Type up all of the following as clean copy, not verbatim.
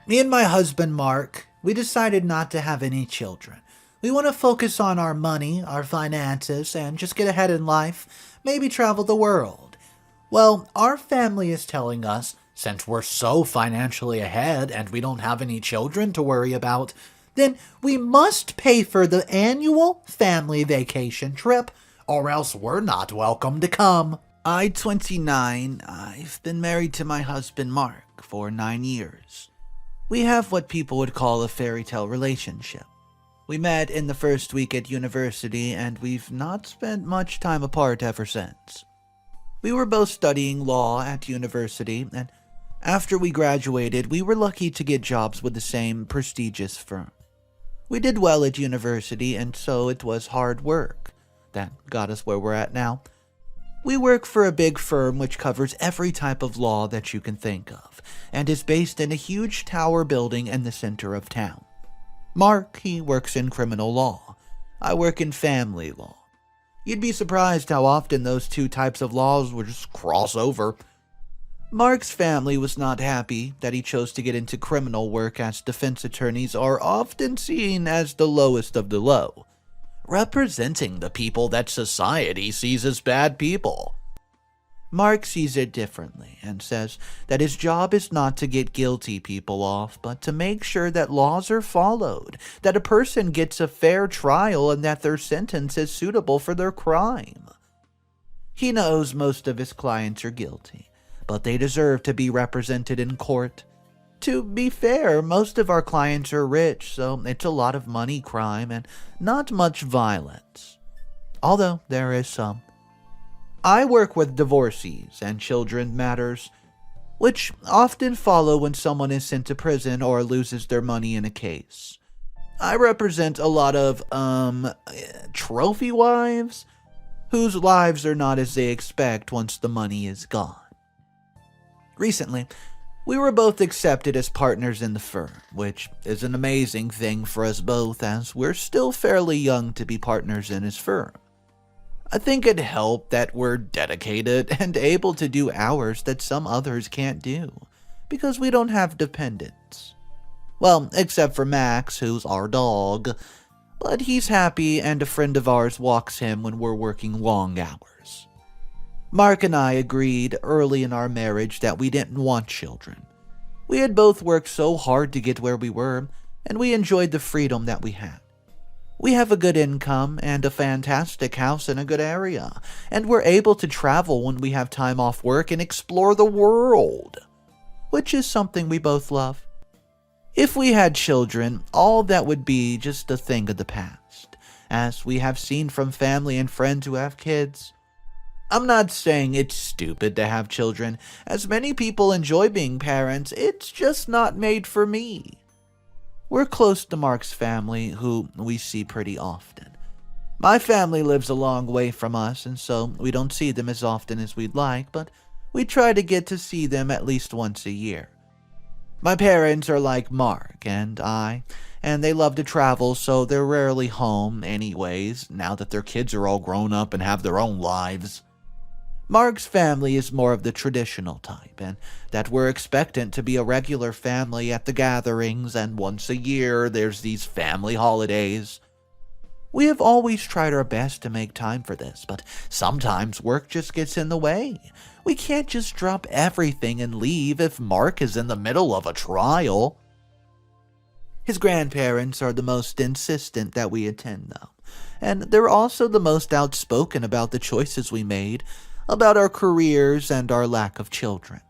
Me and my husband, Mark, we decided not to have any children. We want to focus on our money, our finances, and just get ahead in life, maybe travel the world. Well, our family is telling us, since we're so financially ahead and we don't have any children to worry about, then we must pay for the annual family vacation trip, or else we're not welcome to come. I'm 29. I've been married to my husband, Mark, for 9 years. We have what people would call a fairy tale relationship. We met in the first week at university, and we've not spent much time apart ever since. We were both studying law at university, and after we graduated, we were lucky to get jobs with the same prestigious firm. We did well at university, and so it was hard work that got us where we're at now. We work for a big firm which covers every type of law that you can think of, and is based in a huge tower building in the center of town. Mark, he works in criminal law. I work in family law. You'd be surprised how often those two types of laws would just cross over. Mark's family was not happy that he chose to get into criminal work, as defense attorneys are often seen as the lowest of the low, representing the people that society sees as bad people. Mark sees it differently and says that his job is not to get guilty people off, but to make sure that laws are followed, that a person gets a fair trial, and that their sentence is suitable for their crime. He knows most of his clients are guilty, but they deserve to be represented in court. To be fair, most of our clients are rich, so it's a lot of money crime and not much violence. Although there is some. I work with divorcees and children matters, which often follow when someone is sent to prison or loses their money in a case. I represent a lot of, trophy wives, whose lives are not as they expect once the money is gone. Recently, we were both accepted as partners in the firm, which is an amazing thing for us both, as we're still fairly young to be partners in his firm. I think it helped that we're dedicated and able to do hours that some others can't do, because we don't have dependents. Well, except for Max, who's our dog, but he's happy, and a friend of ours walks him when we're working long hours. Mark and I agreed early in our marriage that we didn't want children. We had both worked so hard to get where we were, and we enjoyed the freedom that we had. We have a good income and a fantastic house in a good area, and we're able to travel when we have time off work and explore the world, which is something we both love. If we had children, all that would be just a thing of the past, as we have seen from family and friends who have kids. I'm not saying it's stupid to have children, as many people enjoy being parents. It's just not made for me. We're close to Mark's family, who we see pretty often. My family lives a long way from us, and so we don't see them as often as we'd like, but we try to get to see them at least once a year. My parents are like Mark and I, and they love to travel, so they're rarely home anyways, now that their kids are all grown up and have their own lives. Mark's family is more of the traditional type, and that we're expectant to be a regular family at the gatherings, and once a year there's these family holidays. We have always tried our best to make time for this, but sometimes work just gets in the way. We can't just drop everything and leave if Mark is in the middle of a trial. His grandparents are the most insistent that we attend, though, and they're also the most outspoken about the choices we made, about our careers and our lack of children.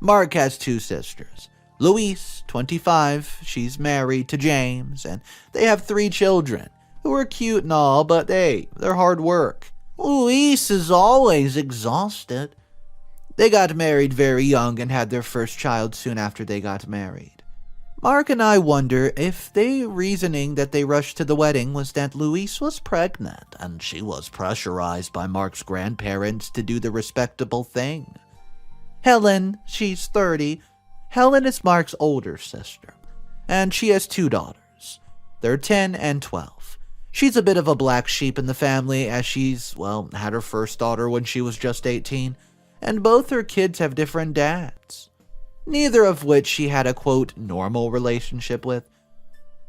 Mark has two sisters. Louise, 25, she's married to James, and they have 3 children, who are cute and all, but hey, they're hard work. Louise is always exhausted. They got married very young and had their first child soon after they got married. Mark and I wonder if the reasoning that they rushed to the wedding was that Louise was pregnant, and she was pressurized by Mark's grandparents to do the respectable thing. Helen, she's 30. Helen is Mark's older sister, and she has 2 daughters. They're 10 and 12. She's a bit of a black sheep in the family, as she's, had her first daughter when she was just 18, and both her kids have different dads. neither of which she had a quote normal relationship with.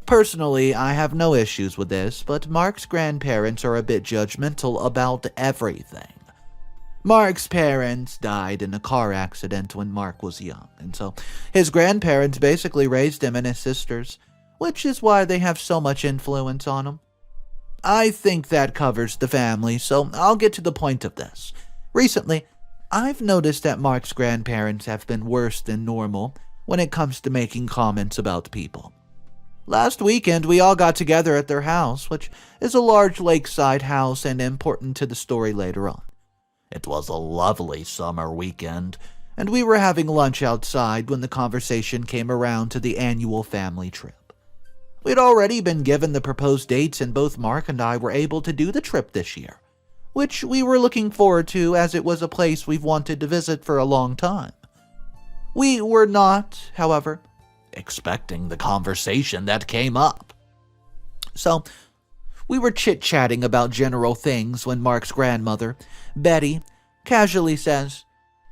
Personally, I have no issues with this, but Mark's grandparents are a bit judgmental about everything. Mark's parents died in a car accident when Mark was young, and so his grandparents basically raised him and his sisters, which is why they have so much influence on him. I think that covers the family, so I'll get to the point of this. Recently, I've noticed that Mark's grandparents have been worse than normal when it comes to making comments about people. Last weekend, we all got together at their house, which is a large lakeside house and important to the story later on. It was a lovely summer weekend, and we were having lunch outside when the conversation came around to the annual family trip. We'd already been given the proposed dates, and both Mark and I were able to do the trip this year, which we were looking forward to as it was a place we've wanted to visit for a long time. We were not, however, expecting the conversation that came up. So, we were chit-chatting about general things when Mark's grandmother, Betty, casually says,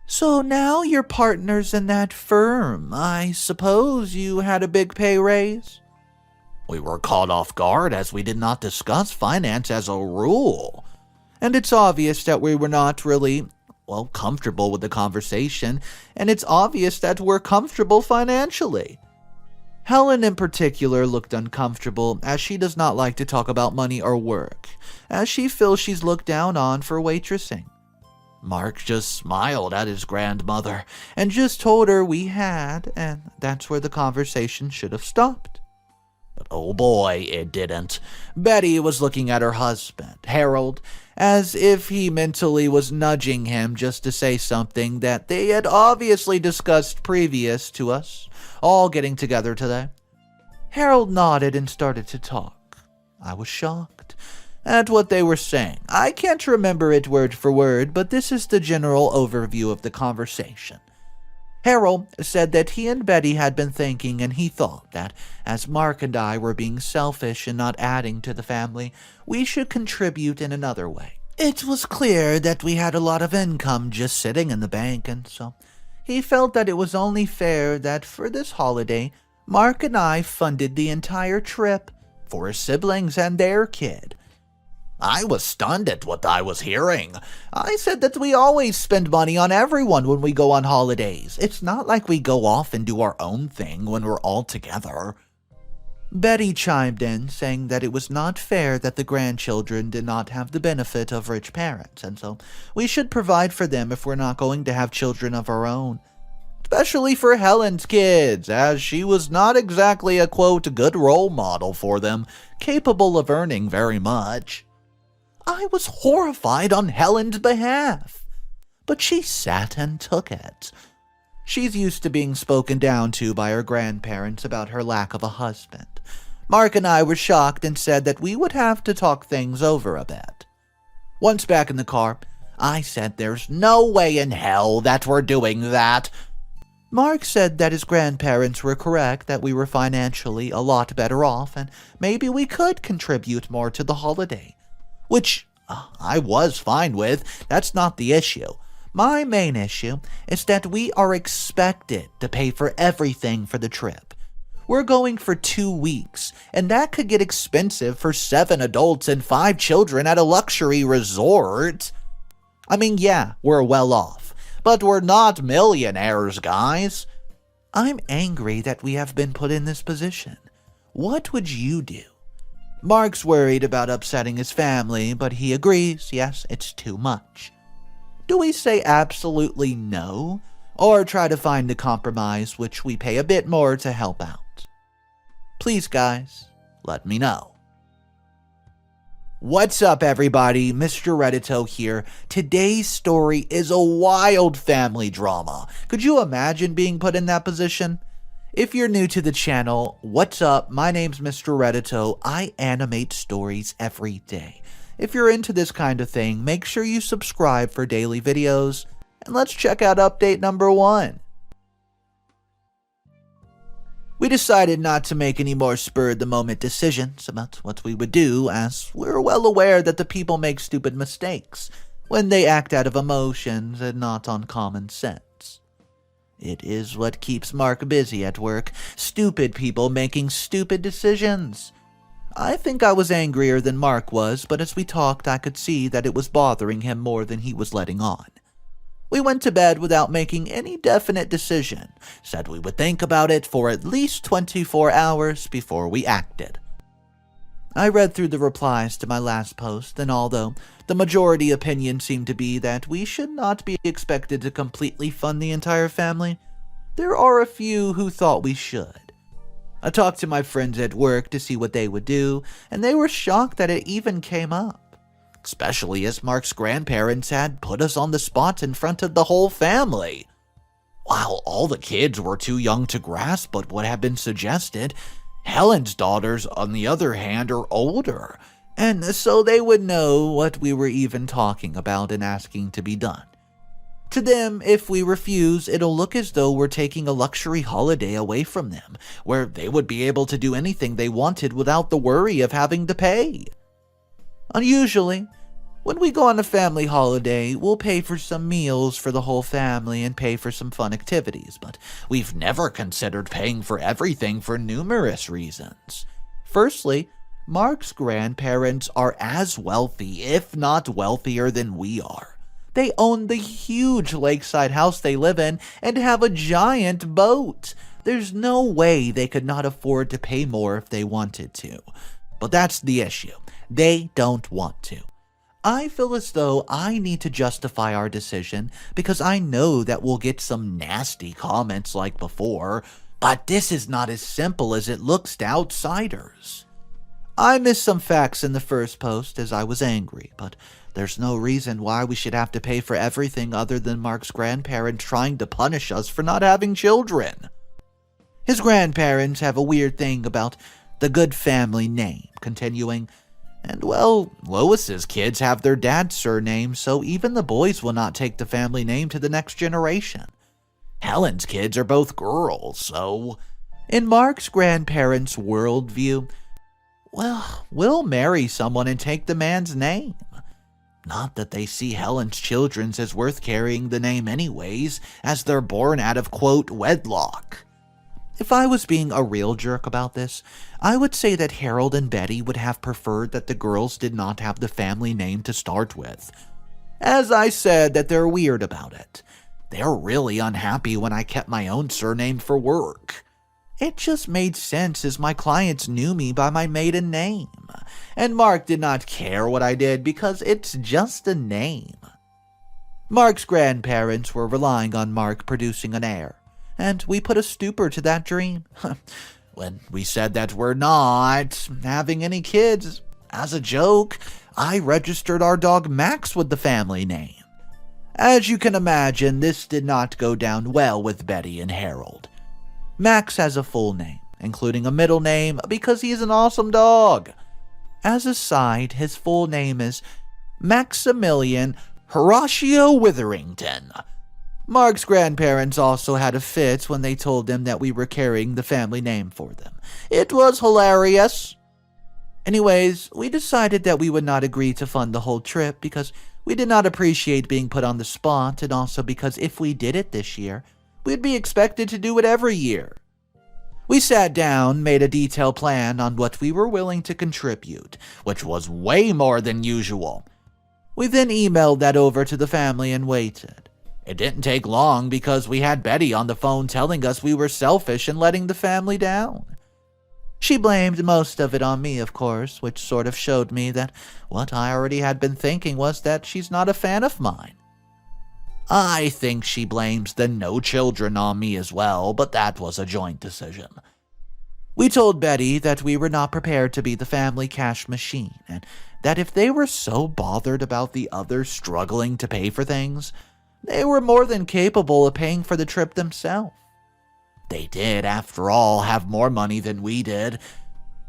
"So now you're partners in that firm. I suppose you had a big pay raise?" We were caught off guard as we did not discuss finance as a rule. And it's obvious that we were not really, comfortable with the conversation, and it's obvious that we're comfortable financially. Helen in particular looked uncomfortable, as she does not like to talk about money or work, as she feels she's looked down on for waitressing. Mark just smiled at his grandmother and just told her we had, and that's where the conversation should have stopped. But oh boy, it didn't. Betty was looking at her husband, Harold, as if he mentally was nudging him just to say something that they had obviously discussed previous to us all getting together today. Harold nodded and started to talk. I was shocked at what they were saying. I can't remember it word for word, but this is the general overview of the conversation. Harold said that he and Betty had been thinking, and he thought that as Mark and I were being selfish and not adding to the family, we should contribute in another way. It was clear that we had a lot of income just sitting in the bank, and so he felt that it was only fair that for this holiday, Mark and I funded the entire trip for his siblings and their kid. I was stunned at what I was hearing. I said that we always spend money on everyone when we go on holidays. It's not like we go off and do our own thing when we're all together. Betty chimed in, saying that it was not fair that the grandchildren did not have the benefit of rich parents, and so we should provide for them if we're not going to have children of our own. Especially for Helen's kids, as she was not exactly a, quote, good role model for them, capable of earning very much. I was horrified on Helen's behalf, but she sat and took it. She's used to being spoken down to by her grandparents about her lack of a husband. Mark and I were shocked and said that we would have to talk things over a bit. Once back in the car, I said there's no way in hell that we're doing that. Mark said that his grandparents were correct, that we were financially a lot better off, and maybe we could contribute more to the holiday. Which I was fine with. That's not the issue. My main issue is that we are expected to pay for everything for the trip. We're going for 2 weeks, and that could get expensive for 7 adults and 5 children at a luxury resort. I mean, yeah, we're well off, but we're not millionaires, guys. I'm angry that we have been put in this position. What would you do? Mark's worried about upsetting his family, but he agrees, yes, it's too much. Do we say absolutely no, or try to find a compromise which we pay a bit more to help out? Please, guys, let me know. What's up, everybody? Mr. Reddito here. Today's story is a wild family drama. Could you imagine being put in that position? If you're new to the channel, what's up? My name's Mr. Reddito. I animate stories every day. If you're into this kind of thing, make sure you subscribe for daily videos, and let's check out update number 1. We decided not to make any more spur-of-the-moment decisions about what we would do, as we're well aware that the people make stupid mistakes when they act out of emotions and not on common sense. It is what keeps Marc busy at work. Stupid people making stupid decisions. I think I was angrier than Marc was, but as we talked, I could see that it was bothering him more than he was letting on. We went to bed without making any definite decision, said we would think about it for at least 24 hours before we acted. I read through the replies to my last post, and although the majority opinion seemed to be that we should not be expected to completely fund the entire family, there are a few who thought we should. I talked to my friends at work to see what they would do, and they were shocked that it even came up, especially as Marc's grandparents had put us on the spot in front of the whole family. While all the kids were too young to grasp what would have been suggested, Helen's daughters, on the other hand, are older, and so they would know what we were even talking about and asking to be done. To them, if we refuse, it'll look as though we're taking a luxury holiday away from them, where they would be able to do anything they wanted without the worry of having to pay. Unusually, when we go on a family holiday, we'll pay for some meals for the whole family and pay for some fun activities, but we've never considered paying for everything for numerous reasons. Firstly, Marc's grandparents are as wealthy, if not wealthier than we are. They own the huge lakeside house they live in and have a giant boat. There's no way they could not afford to pay more if they wanted to. But that's the issue. They don't want to. I feel as though I need to justify our decision because I know that we'll get some nasty comments like before, but this is not as simple as it looks to outsiders. I missed some facts in the first post as I was angry, but there's no reason why we should have to pay for everything other than Marc's grandparents trying to punish us for not having children. His grandparents have a weird thing about the good family name, continuing, and well, Lois's kids have their dad's surname, so even the boys will not take the family name to the next generation. Helen's kids are both girls, so in Marc's grandparents' worldview, well, we'll marry someone and take the man's name. Not that they see Helen's children's as worth carrying the name anyways, as they're born out of, quote, wedlock. If I was being a real jerk about this, I would say that Harold and Betty would have preferred that the girls did not have the family name to start with. As I said, that they're weird about it. They're really unhappy when I kept my own surname for work. It just made sense as my clients knew me by my maiden name, and Marc did not care what I did because it's just a name. Marc's grandparents were relying on Marc producing an heir, and we put a stupor to that dream. When we said that we're not having any kids, as a joke, I registered our dog Max with the family name. As you can imagine, this did not go down well with Betty and Harold. Max has a full name, including a middle name, because he's an awesome dog. As a side, his full name is Maximilian Horatio Witherington. Marc's grandparents also had a fit when they told him that we were carrying the family name for them. It was hilarious. Anyways, we decided that we would not agree to fund the whole trip because we did not appreciate being put on the spot, and also because if we did it this year, we'd be expected to do it every year. We sat down, made a detailed plan on what we were willing to contribute, which was way more than usual. We then emailed that over to the family and waited. It didn't take long because we had Betty on the phone telling us we were selfish and letting the family down. She blamed most of it on me, of course, which sort of showed me that what I already had been thinking was that she's not a fan of mine. I think she blames the no children on me as well, but that was a joint decision. We told Betty that we were not prepared to be the family cash machine, and that if they were so bothered about the others struggling to pay for things, they were more than capable of paying for the trip themselves. They did, after all, have more money than we did.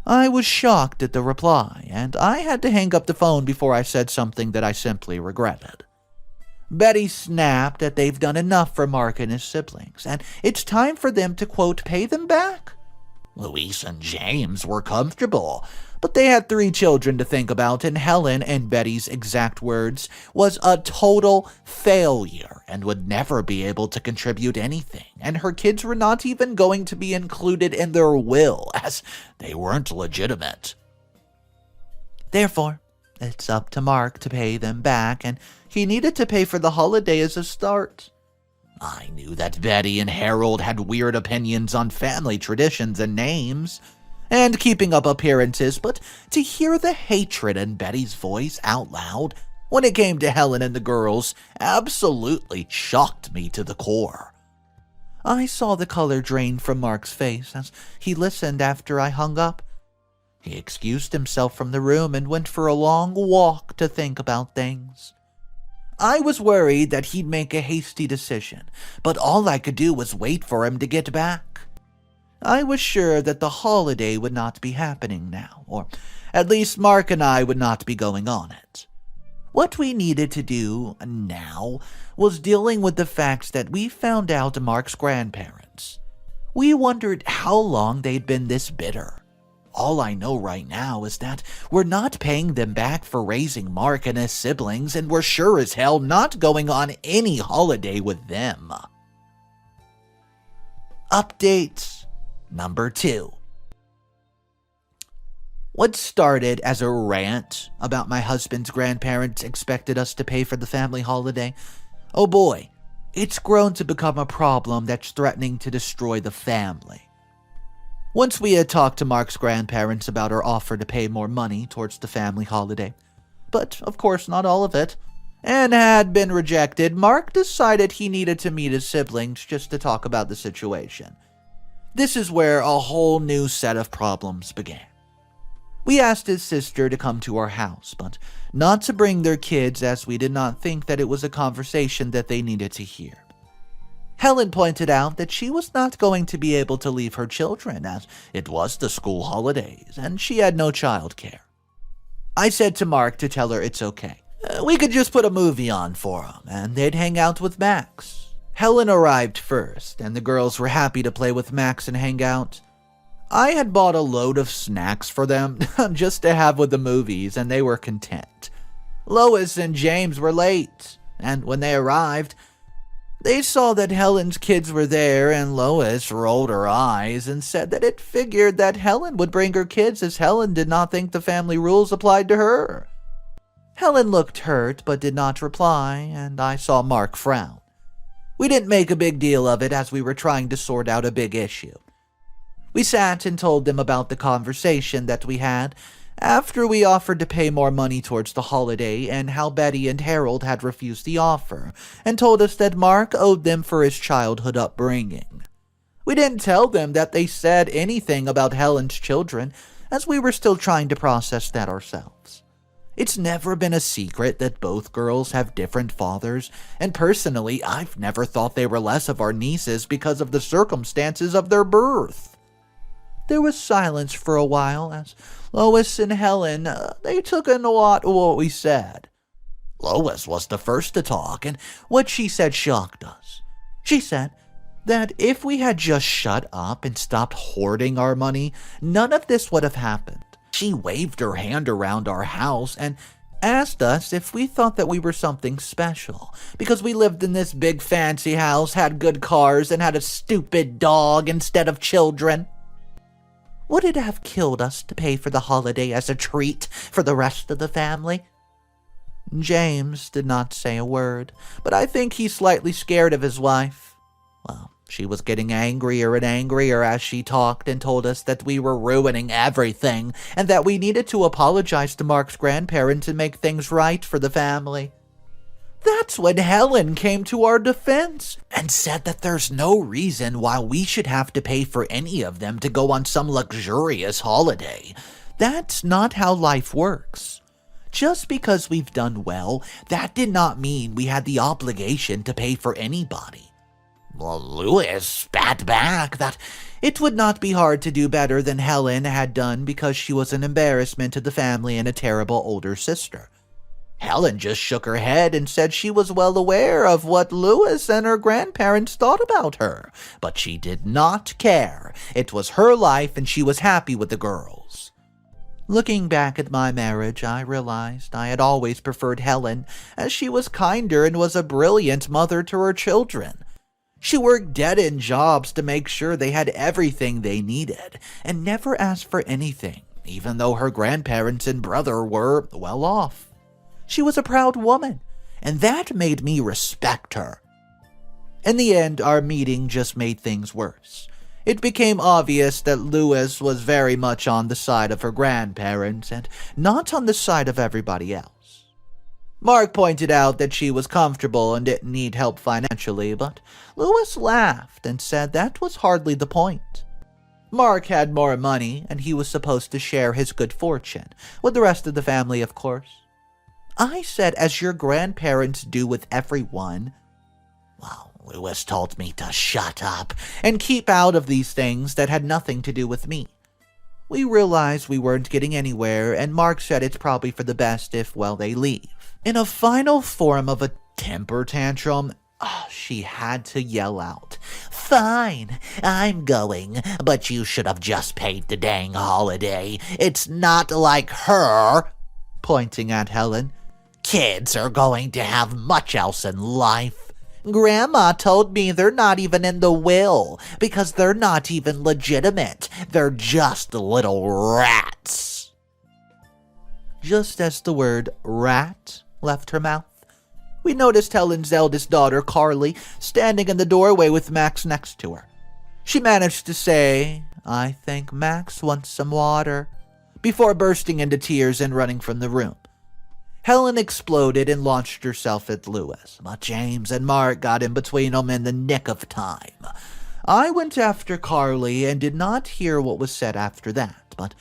I was shocked at the reply, and I had to hang up the phone before I said something that I simply regretted. Betty snapped that they've done enough for Marc and his siblings, and it's time for them to, quote, pay them back. Louise and James were comfortable, but they had 3 children to think about, and Helen, in Betty's exact words, was a total failure and would never be able to contribute anything, and her kids were not even going to be included in their will, as they weren't legitimate. Therefore, it's up to Marc to pay them back, and he needed to pay for the holiday as a start. I knew that Betty and Harold had weird opinions on family traditions and names, and keeping up appearances, but to hear the hatred in Betty's voice out loud when it came to Helen and the girls absolutely shocked me to the core. I saw the color drain from Marc's face as he listened after I hung up. He excused himself from the room and went for a long walk to think about things. I was worried that he'd make a hasty decision, but all I could do was wait for him to get back. I was sure that the holiday would not be happening now, or at least Marc and I would not be going on it. What we needed to do now was dealing with the fact that we found out Marc's grandparents. We wondered how long they'd been this bitter. All I know right now is that we're not paying them back for raising Marc and his siblings, and we're sure as hell not going on any holiday with them. Update number 2. What started as a rant about my husband's grandparents expected us to pay for the family holiday, oh boy, it's grown to become a problem that's threatening to destroy the family. Once we had talked to Marc's grandparents about our offer to pay more money towards the family holiday, but of course not all of it, and had been rejected, Marc decided he needed to meet his siblings just to talk about the situation. This is where a whole new set of problems began. We asked his sister to come to our house, but not to bring their kids, as we did not think that it was a conversation that they needed to hear. Helen pointed out that she was not going to be able to leave her children, as it was the school holidays, and she had no childcare. I said to Marc to tell her it's okay. We could just put a movie on for them, and they'd hang out with Max. Helen arrived first, and the girls were happy to play with Max and hang out. I had bought a load of snacks for them just to have with the movies, and they were content. Lois and James were late, and when they arrived, they saw that Helen's kids were there, and Lois rolled her eyes and said that it figured that Helen would bring her kids, as Helen did not think the family rules applied to her. Helen looked hurt but did not reply, and I saw Marc frown. We didn't make a big deal of it, as we were trying to sort out a big issue. We sat and told them about the conversation that we had after we offered to pay more money towards the holiday, and how Betty and Harold had refused the offer and told us that Marc owed them for his childhood upbringing. We didn't tell them that they said anything about Helen's children, as we were still trying to process that ourselves. It's never been a secret that both girls have different fathers, and personally, I've never thought they were less of our nieces because of the circumstances of their birth. There was silence for a while, as Lois and Helen, they took in a lot of what we said. Lois was the first to talk, and what she said shocked us. She said that if we had just shut up and stopped hoarding our money, none of this would have happened. She waved her hand around our house and asked us if we thought that we were something special, because we lived in this big fancy house, had good cars, and had a stupid dog instead of children. Would it have killed us to pay for the holiday as a treat for the rest of the family? James did not say a word, but I think he's slightly scared of his wife. Well, she was getting angrier and angrier as she talked and told us that we were ruining everything and that we needed to apologize to Marc's grandparents and make things right for the family. That's when Helen came to our defense and said that there's no reason why we should have to pay for any of them to go on some luxurious holiday. That's not how life works. Just because we've done well, that did not mean we had the obligation to pay for anybody. Well, Louis spat back that it would not be hard to do better than Helen had done because she was an embarrassment to the family and a terrible older sister. Helen just shook her head and said she was well aware of what Louise and her grandparents thought about her, but she did not care. It was her life and she was happy with the girls. Looking back at my marriage, I realized I had always preferred Helen, as she was kinder and was a brilliant mother to her children. She worked dead-end jobs to make sure they had everything they needed, and never asked for anything, even though her grandparents and brother were well off. She was a proud woman, and that made me respect her. In the end, our meeting just made things worse. It became obvious that Louise was very much on the side of her grandparents and not on the side of everybody else. Marc pointed out that she was comfortable and didn't need help financially, but Louise laughed and said that was hardly the point. Marc had more money, and he was supposed to share his good fortune, with the rest of the family, of course. I said, as your grandparents do with everyone. Well, Louise told me to shut up and keep out of these things that had nothing to do with me. We realized we weren't getting anywhere, and Marc said it's probably for the best if, well, they leave. In a final form of a temper tantrum, she had to yell out, "Fine, I'm going, but you should have just paid the dang holiday. It's not like her," pointing at Helen. "Kids are going to have much else in life. Grandma told me they're not even in the will because they're not even legitimate. They're just little rats." Just as the word rat left her mouth, we noticed Helen's eldest daughter, Carly, standing in the doorway with Max next to her. She managed to say, "I think Max wants some water," before bursting into tears and running from the room. Helen exploded and launched herself at Louise, but James and Marc got in between them in the nick of time. I went after Carly and did not hear what was said after that, but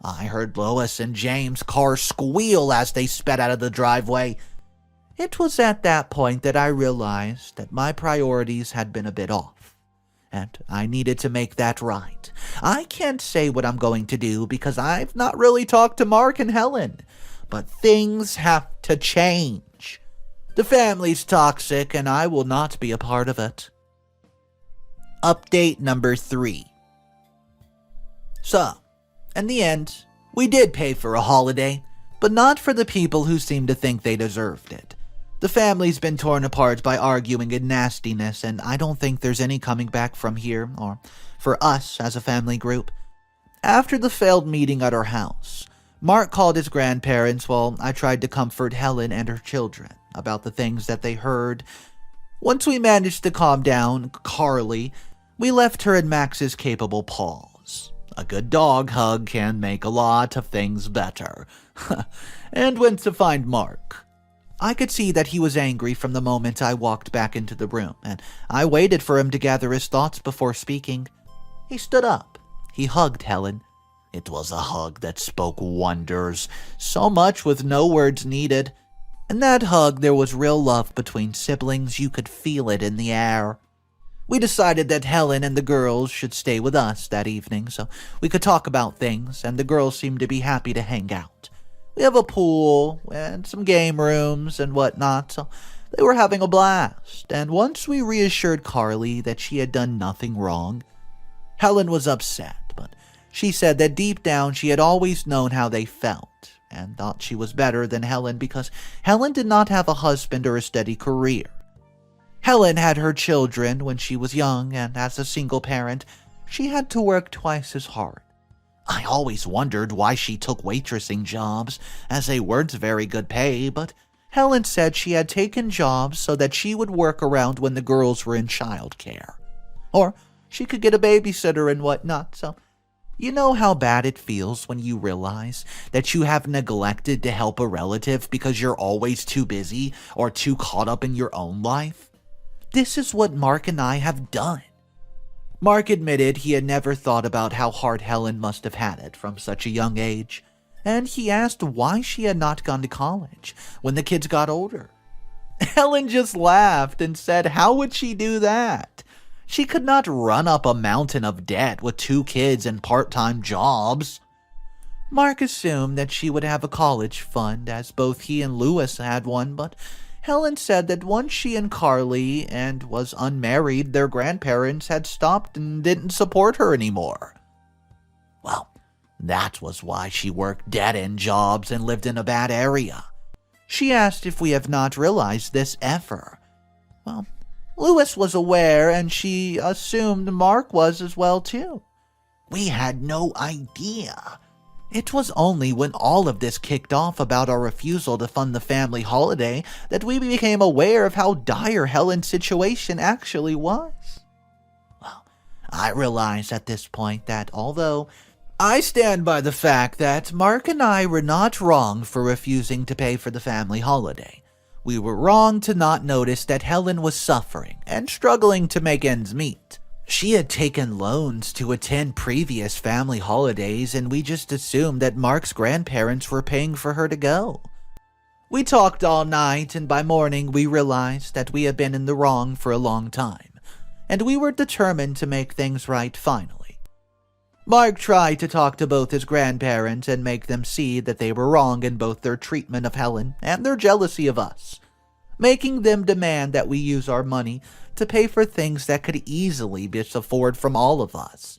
I heard Louise and James' car squeal as they sped out of the driveway. It was at that point that I realized that my priorities had been a bit off, and I needed to make that right. I can't say what I'm going to do because I've not really talked to Marc and Helen, but things have to change. The family's toxic, and I will not be a part of it. Update number 3. So, in the end, we did pay for a holiday, but not for the people who seemed to think they deserved it. The family's been torn apart by arguing and nastiness, and I don't think there's any coming back from here, or for us as a family group. After the failed meeting at our house, Marc called his grandparents while I tried to comfort Helen and her children about the things that they heard. Once we managed to calm down Carly, we left her in Max's capable paws. A good dog hug can make a lot of things better. And went to find Marc. I could see that he was angry from the moment I walked back into the room, and I waited for him to gather his thoughts before speaking. He stood up. He hugged Helen. It was a hug that spoke wonders, so much with no words needed. In that hug, there was real love between siblings. You could feel it in the air. We decided that Helen and the girls should stay with us that evening so we could talk about things, and the girls seemed to be happy to hang out. We have a pool and some game rooms and whatnot, so they were having a blast. And once we reassured Carly that she had done nothing wrong, Helen was upset, but she said that deep down she had always known how they felt and thought she was better than Helen because Helen did not have a husband or a steady career. Helen had her children when she was young, and as a single parent, she had to work twice as hard. I always wondered why she took waitressing jobs, as they weren't very good pay, but Helen said she had taken jobs so that she would work around when the girls were in childcare. Or she could get a babysitter and whatnot, so you know how bad it feels when you realize that you have neglected to help a relative because you're always too busy or too caught up in your own life? This is what Marc and I have done. Marc admitted he had never thought about how hard Helen must have had it from such a young age, and he asked why she had not gone to college when the kids got older. Helen just laughed and said, how would she do that? She could not run up a mountain of debt with 2 kids and part-time jobs. Marc assumed that she would have a college fund, as both he and Louise had one, but Helen said that once she and Carly and was unmarried, their grandparents had stopped and didn't support her anymore. Well, that was why she worked dead-end jobs and lived in a bad area. She asked if we have not realized this ever. Well, Louise was aware, and she assumed Marc was as well too. We had no idea. It was only when all of this kicked off about our refusal to fund the family holiday that we became aware of how dire Helen's situation actually was. Well, I realized at this point that although I stand by the fact that Marc and I were not wrong for refusing to pay for the family holiday, we were wrong to not notice that Helen was suffering and struggling to make ends meet. She had taken loans to attend previous family holidays, and we just assumed that Marc's grandparents were paying for her to go. We talked all night, and by morning we realized that we had been in the wrong for a long time, and we were determined to make things right finally. Marc tried to talk to both his grandparents and make them see that they were wrong in both their treatment of Helen and their jealousy of us, making them demand that we use our money to pay for things that could easily be afforded from all of us.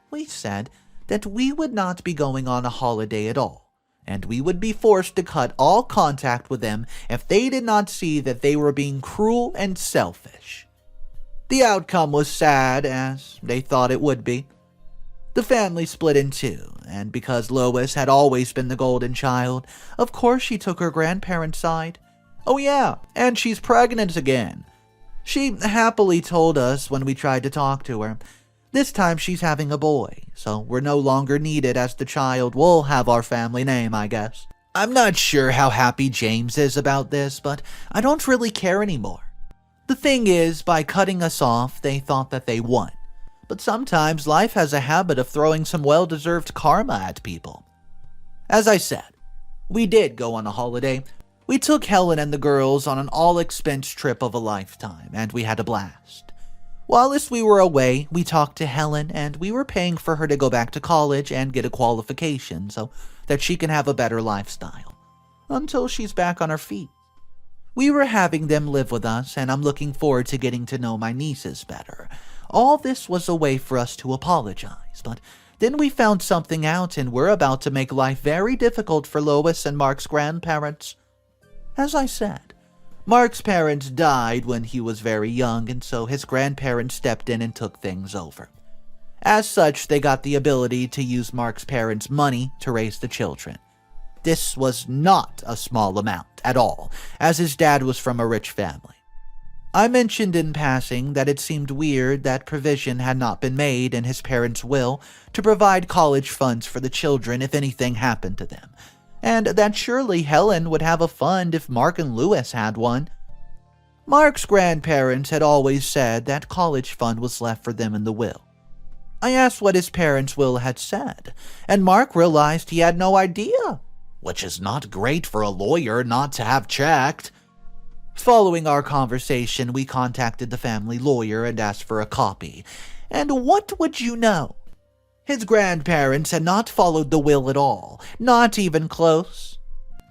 We said that we would not be going on a holiday at all, and we would be forced to cut all contact with them if they did not see that they were being cruel and selfish. The outcome was sad, as they thought it would be. The family split in two, and because Louise had always been the golden child, of course she took her grandparents' side. Oh yeah, and she's pregnant again. She happily told us when we tried to talk to her. This time she's having a boy, so we're no longer needed as the child will have our family name, I guess. I'm not sure how happy James is about this, but I don't really care anymore. The thing is, by cutting us off, they thought that they won. But sometimes life has a habit of throwing some well-deserved karma at people. As I said, we did go on a holiday. We took Helen and the girls on an all-expense trip of a lifetime, and we had a blast. Whilst we were away, we talked to Helen, and we were paying for her to go back to college and get a qualification so that she can have a better lifestyle, until she's back on her feet. We were having them live with us, and I'm looking forward to getting to know my nieces better. All this was a way for us to apologize, but then we found something out, and we're about to make life very difficult for Louise and Marc's grandparents. As I said, Marc's parents died when he was very young, and so his grandparents stepped in and took things over. As such, they got the ability to use Marc's parents' money to raise the children. This was not a small amount at all, as his dad was from a rich family. I mentioned in passing that it seemed weird that provision had not been made in his parents' will to provide college funds for the children if anything happened to them, and that surely Helen would have a fund if Marc and Louise had one. Marc's grandparents had always said that college fund was left for them in the will. I asked what his parents' will had said, and Marc realized he had no idea, which is not great for a lawyer not to have checked. Following our conversation, we contacted the family lawyer and asked for a copy, and what would you know? His grandparents had not followed the will at all, not even close.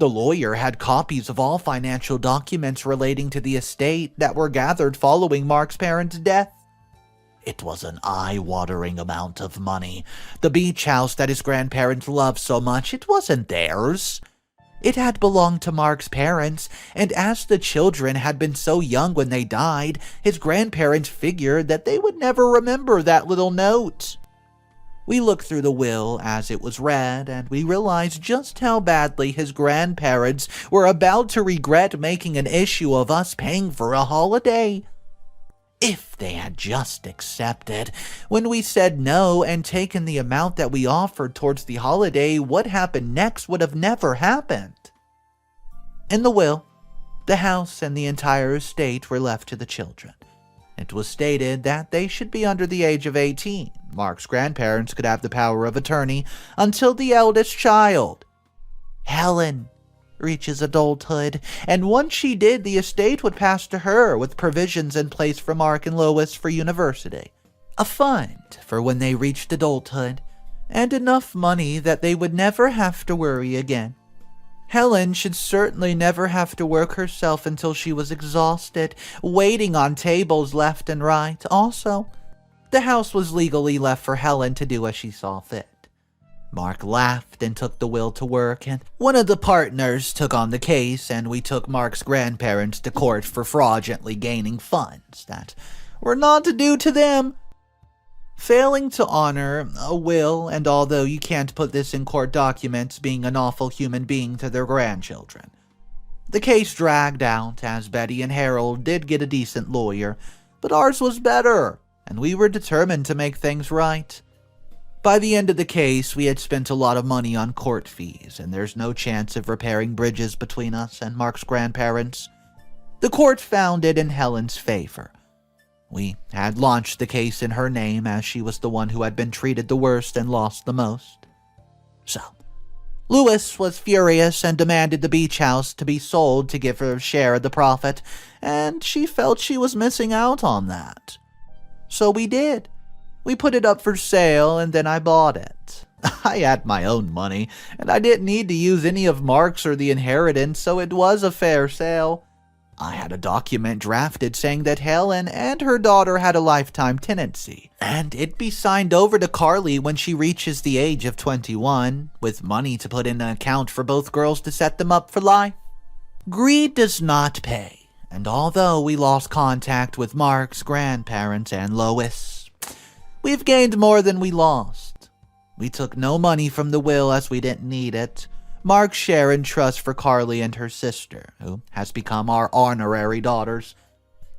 The lawyer had copies of all financial documents relating to the estate that were gathered following Marc's parents' death. It was an eye-watering amount of money. The beach house that his grandparents loved so much, it wasn't theirs. It had belonged to Marc's parents, and as the children had been so young when they died, his grandparents figured that they would never remember that little note. We looked through the will as it was read, and we realized just how badly his grandparents were about to regret making an issue of us paying for a holiday. If they had just accepted. When we said no and taken the amount that we offered towards the holiday, what happened next would have never happened. In the will, the house and the entire estate were left to the children. It was stated that they should be under the age of 18. Marc's grandparents could have the power of attorney until the eldest child, Helen, reaches adulthood, and once she did, the estate would pass to her with provisions in place for Marc and Louise for university. A fund for when they reached adulthood. and enough money that they would never have to worry again. Helen should certainly never have to work herself until she was exhausted, waiting on tables left and right. Also, the house was legally left for Helen to do as she saw fit. Marc laughed and took the will to work, and one of the partners took on the case, and we took Marc's grandparents to court for fraudulently gaining funds that were not due to them. Failing to honor a will, and although you can't put this in court documents, being an awful human being to their grandchildren. The case dragged out, as Betty and Harold did get a decent lawyer, but ours was better, and we were determined to make things right. By the end of the case, we had spent a lot of money on court fees, and there's no chance of repairing bridges between us and Marc's grandparents. The court found it in Helen's favor. We had launched the case in her name, as she was the one who had been treated the worst and lost the most. So, Louise was furious and demanded the beach house to be sold to give her a share of the profit, and she felt she was missing out on that. So we did. We put it up for sale, and then I bought it. I had my own money, and I didn't need to use any of Marc's or the inheritance, so it was a fair sale. I had a document drafted saying that Helen and her daughter had a lifetime tenancy, and it'd be signed over to Carly when she reaches the age of 21, with money to put in an account for both girls to set them up for life. Greed does not pay, and although we lost contact with Marc's grandparents and Lois, we've gained more than we lost. We took no money from the will as we didn't need it. Marc's share in trust for Carly and her sister, who has become our honorary daughters.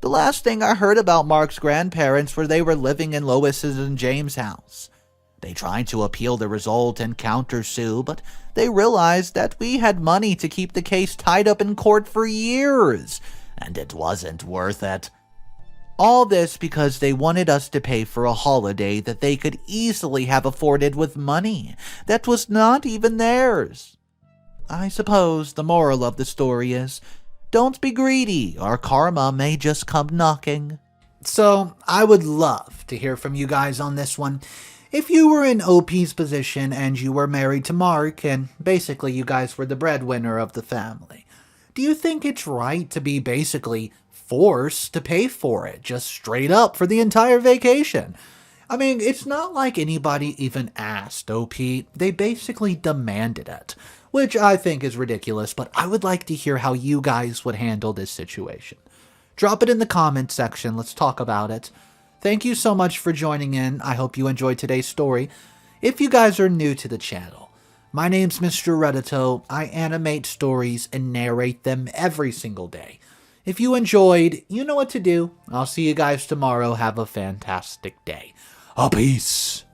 The last thing I heard about Marc's grandparents were they were living in Lois's and James' house. They tried to appeal the result and countersue, but they realized that we had money to keep the case tied up in court for years, and it wasn't worth it. All this because they wanted us to pay for a holiday that they could easily have afforded with money that was not even theirs. I suppose the moral of the story is, don't be greedy, or karma may just come knocking. So, I would love to hear from you guys on this one. If you were in OP's position and you were married to Marc, and basically you guys were the breadwinner of the family, do you think it's right to be basically forced to pay for it, just straight up for the entire vacation? I mean, it's not like anybody even asked OP, they basically demanded it, which I think is ridiculous, but I would like to hear how you guys would handle this situation. Drop it in the comments section, let's talk about it. Thank you so much for joining in, I hope you enjoyed today's story. If you guys are new to the channel, my name's Mr. Reddito, I animate stories and narrate them every single day. If you enjoyed, you know what to do. I'll see you guys tomorrow, have a fantastic day. Peace.